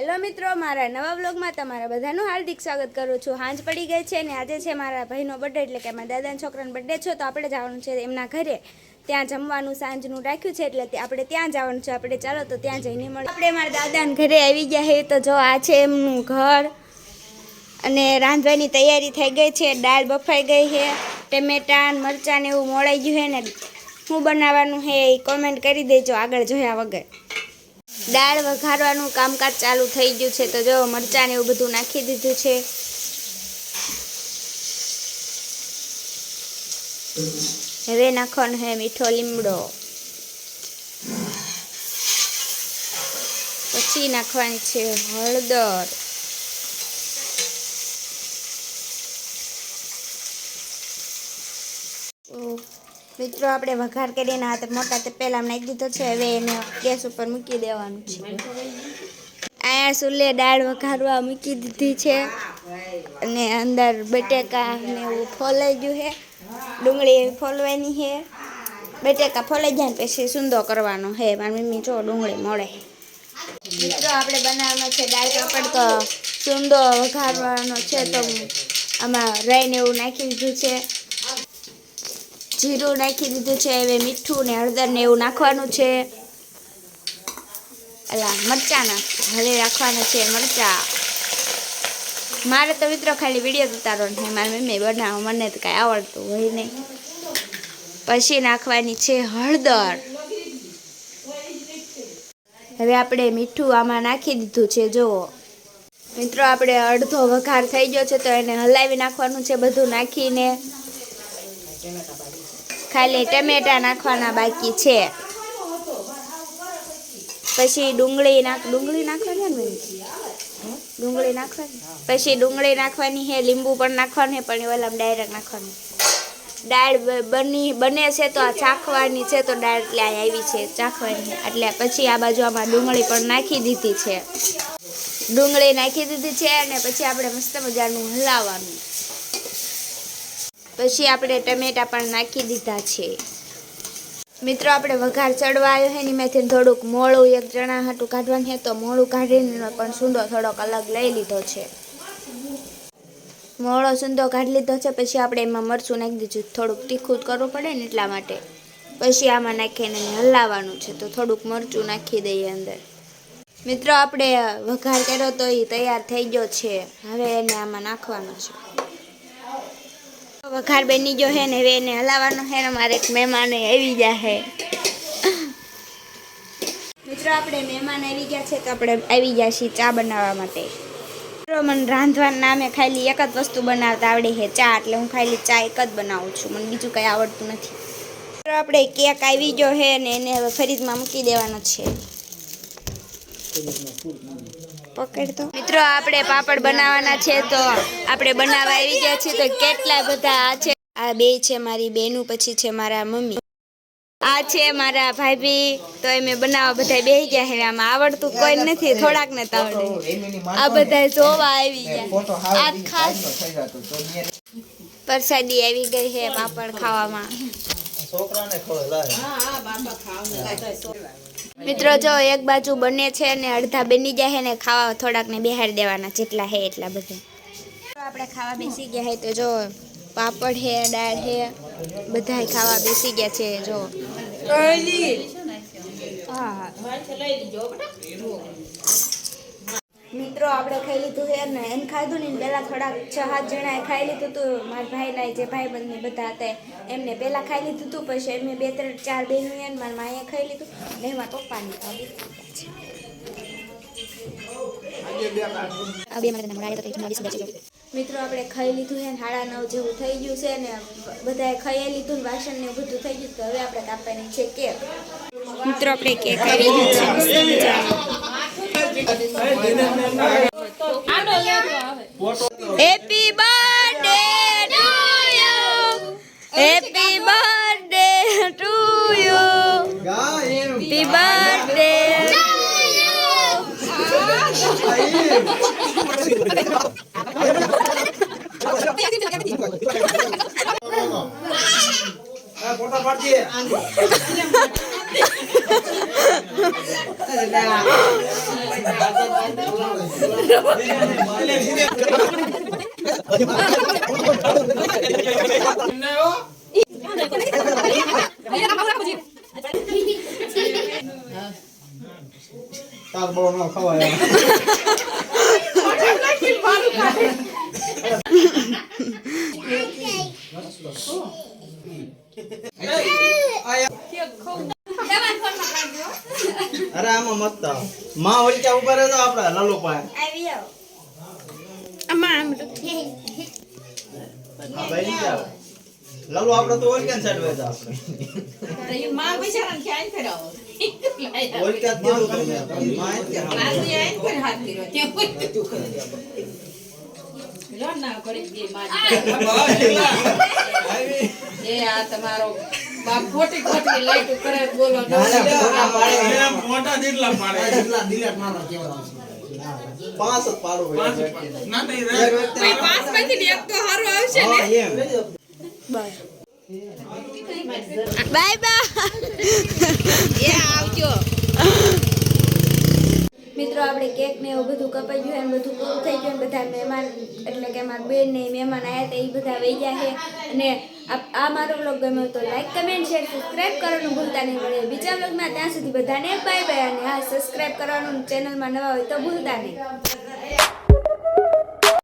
Hello મિત્રો, મારા નવા વ્લોગમાં તમારા બધાનું હાર્દિક સ્વાગત કરું છું। હાંજ પડી ગઈ છે ને આજે છે મારા ભાઈનો બર્થડે, એટલે કે મારા દાદાના છોકરાનો બર્થડે છે, તો આપણે જવાનું છે એમના ઘરે। ત્યાં જમવાનું સાંજનું રાખ્યું છે, એટલે આપણે ત્યાં જવાનું છે। આપણે ચાલો તો ત્યાં જઈને મળીએ। આપણે મારા દાદાના ઘરે આવી ગયા છે, તો જો આ છે એમનું ઘર અને રાંધવાની તૈયારી થઈ ગઈ છે। દાળ બફાઈ ગઈ છે, ટમેટા મરચાં ને એવું મોળાઈ ગયું છે ને શું બનાવવાનું છે એ કોમેન્ટ કરી દેજો આગળ જોયા વગર। દાળ વઘારવાનું કામકાજ ચાલુ થઈ ગયું છે, તો જો મરચાં ને એવું બધું નાખી દીધું છે। હવે નાખવાનો છે મીઠો લીમડો, પછી નાખવાની છે હળદર, મિત્રો આપણે વઘાર કરીને આ મોટા તપેલામાં નાખી દીધો છે। હવે એને ગેસ ઉપર મૂકી દેવાનું છે। અહીંયા સુલે દાળ વઘારવા મૂકી દીધી છે અને અંદર બટેકા ને એવું ફોલાઈ ગયું છે, ડુંગળી ફોલવાની છે। બટેકા ફોલાઈ જાય ને પછી સૂંદો કરવાનો છે। મારી મમ્મી જો ડુંગળી મળે। મિત્રો આપણે બનાવવાનો છે દાળ પાપડ, તો સૂંદો વઘારવાનો છે, તો આમાં રાઈ ને એવું નાખી દીધું છે, જીરું નાખી દીધું છે। હવે મીઠું ને હળદર ને એવું નાખવાનું છે। એલા મરચાં હવે રાખવાના છે મરચાં। મારે તો મિત્રો ખાલી વિડીયો ઉતારવાનો છે, મારી મમ્મી બનાવો, મને તો કાંઈ આવડતું હોય નહીં। પછી નાખવાની છે હળદર। હવે આપણે મીઠું આમાં નાખી દીધું છે। જુઓ મિત્રો આપણે અડધો વઘાર થઈ ગયો છે, તો એને હલાવી નાખવાનું છે બધું નાખીને। ખાલી ટમેટા નાખવાના બાકી છે। પછી ડુંગળી નાખવાની ને ડુંગળી નાખવાની, પછી ડુંગળી નાખવાની છે, લીંબુ પણ નાખવાનું છે, પણ ઓલામાં ડાયરેક્ટ નાખવાનું। દાળ બને છે તો આ ચાખવાની છે, તો દાળ એટલે આવી છે ચાખવાની છે, એટલે પછી આ બાજુ આમાં ડુંગળી પણ નાખી દીધી છે। ડુંગળી નાખી દીધી છે અને પછી આપણે મસ્ત મજાનું હલાવવાનું। પછી આપણે ટમેટા પણ નાખી દીધા છે। મિત્રો આપણે વઘાર ચડવા આવ્યો છે ને એમાંથી થોડુંક મોળું એક જણા હાટું કાઢવાનું છે, તો મોળું કાઢીને પણ સૂંદો થોડોક અલગ લઈ લીધો છે। મોળો સૂંદો કાઢી લીધો છે, પછી આપણે એમાં મરચું નાખી દીધું, થોડુંક તીખું કરવું પડે ને એટલા માટે। પછી આમાં નાખીને હલાવવાનું છે, તો થોડુંક મરચું નાખી દઈએ અંદર। મિત્રો આપણે વઘાર કર્યો તો એ તૈયાર થઈ ગયો છે। હવે એને આમાં નાખવાનો છે। વઘાર બની ગયો છે ને હવે એને હલાવવાનો છે ને મારે એક મહેમાન આવી ગયા છે। મિત્રો આપણે મહેમાન આવી ગયા છે, તો આપણે આવી ગયા છીએ ચા બનાવવા માટે। મિત્રો મને રાંધવાના નામે ખાલી એક જ વસ્તુ બનાવતા આવડે છે, ચા। એટલે હું ખાલી ચા એક જ બનાવું છું, મને બીજું કંઈ આવડતું નથી। મિત્રો આપણે કેક આવી ગયો છે ને એને હવે ફ્રીજમાં મૂકી દેવાનો છે। પકડતો મિત્રો આપણે પાપડ બનાવવાના છે, તો આપણે બનાવવા આવી ગયા છીએ। તો કેટલા બધા આ છે, આ બે છે મારી બેનું, પછી છે મારા મમ્મી, આ છે મારા ભાભી। તો એમે બનાવવા બધા બેસી ગયા છે। આમાં આવડતું કોઈ નથી, થોડાક ને તો આવડે। આ બધા જોવા આવી ગયા। આ ખાસ પ્રસાદી આવી ગઈ છે પાપડ ખાવામાં। મિત્રો જો એક બાજુ બને છે ને અડધા બની ગયા છે ને ખાવા થોડાક ને બેહાડી દેવાના, જેટલા છે એટલા બધા। આપણે ખાવા બેસી ગયા છે, તો જો પાપડ છે, દાળ છે, બધા ખાવા બેસી ગયા છે। જો મિત્રો આપણે ખાઈ લીધું છે ને એમ ખાધું ને પહેલાં થોડાક 6-7 જણાએ ખાઈ લીધું હતું। મારા ભાઈના જે ભાઈબંધ બધા હતા એમને પહેલાં ખાઈ લીધું હતું, પછી એમને 2-3-4 બહેનો એને મારા માએ ખાઈ લીધું ને એમાં પપ્પાની ખાવી છે। મિત્રો આપણે ખાઈ લીધું છે, 9:30 જેવું થઈ ગયું છે ને બધાએ ખાઈ લીધું ને વાસણ ને બધું થઈ ગયું, તો હવે આપણે કાપવાની છે કેક। મિત્રો આપણે કેક આવી ગઈ છે happy birthday to you, happy birthday to you, happy birthday to you. તાર બહુ ન ખવાય અરે આમાં મત માં વળક્યા ઉભા રહેજો આપડા લાલુ પાસે આવી આવો હા ભાઈ જાવ લાલુ આપણે તો ઓળખ્યા ને સાઈડ વેજા આપણે માં બિચારાને ખ્યાલ કરાવો ઓળખ્યા જ કીધું તમે માં જ કે આજે આઈ પર હાથ કર્યો તે લોન ના કરી દે માં એ આ તમારો બાપ ખોટી ખોટી લાઈટ કરે બોલો મોટા જેટલા પાડે જેટલા દિલેટ મારવા કેવા પાંચ જ પાડો ભાઈ ના નહીં ભાઈ પાંચ માંથી એક તો હારો આવશે ને હા એમ બાય બાય એ આવજો મિત્રો આપણે કેક ને એવું બધું કપાઈ ગયું એમ બધું પૂરું થઈ ગયું બધા મહેમાન એટલે કે અમારા બેન ને મહેમાન આવ્યા હતા એ બધા વહી ગયા છે અને આ મારો વ્લોગ ગમ્યો તો લાઈક કમેન્ટ શેર સબસ્ક્રાઈબ કરવાનું ભૂલતા નહીં મળે બીજા વ્લોગમાં ત્યાં સુધી બધાને બાય બાય અને હા સબસ્ક્રાઈબ કરવાનું ચેનલમાં નવા હોય તો ભૂલતા નહીં.